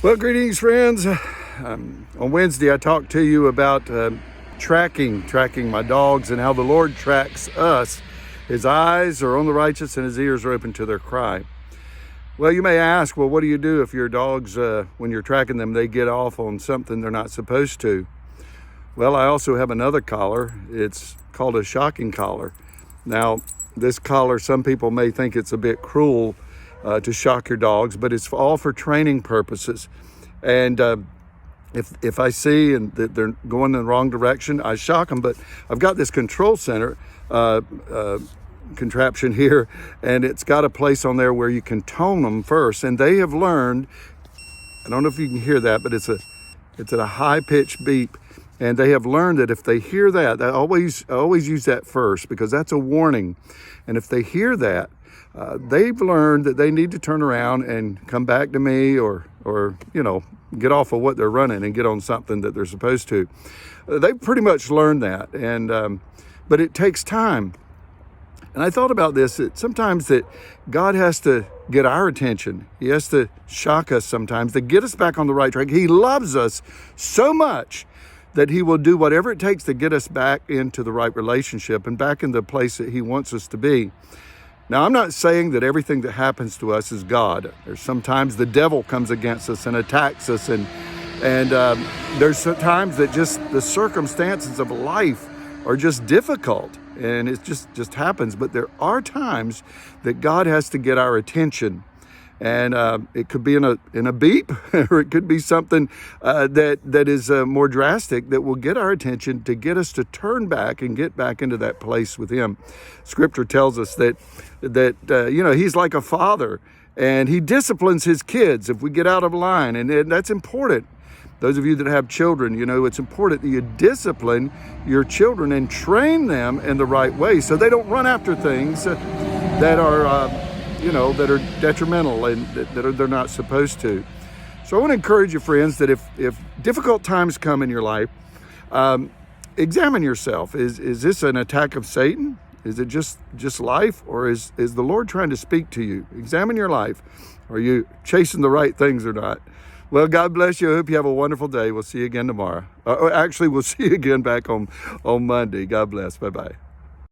Well, greetings, friends. On Wednesday, I talked to you about tracking my dogs and how the Lord tracks us. His eyes are on the righteous and his ears are open to their cry. Well, you may ask, well, what do you do if your dogs, when you're tracking them, they get off on something they're not supposed to? Well, I also have another collar. It's called a shocking collar. Now, this collar, some people may think it's a bit cruel to shock your dogs, but it's all for training purposes. And if I see and that they're going in the wrong direction, I shock them. But I've got this control center contraption here, and it's got a place on there where you can tone them first. And they have learned, I don't know if you can hear that, but it's at a high-pitched beep. And they have learned that if they hear that, I always use that first because that's a warning. And if they hear that, they've learned that they need to turn around and come back to me or get off of what they're running and get on something that they're supposed to. They've pretty much learned that, and but it takes time. And I thought about this, that sometimes that God has to get our attention. He has to shock us sometimes to get us back on the right track. He loves us so much that he will do whatever it takes to get us back into the right relationship and back in the place that he wants us to be. Now, I'm not saying that everything that happens to us is God. There's sometimes the devil comes against us and attacks us, and there's times that just the circumstances of life are just difficult, and it just happens. But there are times that God has to get our attention, and it could be in a beep, or it could be something that is more drastic that will get our attention to get us to turn back and get back into that place with him. Scripture tells us that he's like a father, and he disciplines his kids if we get out of line, and that's important. Those of you that have children, it's important that you discipline your children and train them in the right way so they don't run after things that are that are detrimental and that they're not supposed to. So I want to encourage you, friends, that if difficult times come in your life, examine yourself. Is this an attack of Satan? Is it just life, or is the Lord trying to speak to you? Examine your life. Are you chasing the right things or not? Well, God bless you. I hope you have a wonderful day. We'll see you again tomorrow. We'll see you again back on Monday. God bless. Bye-bye.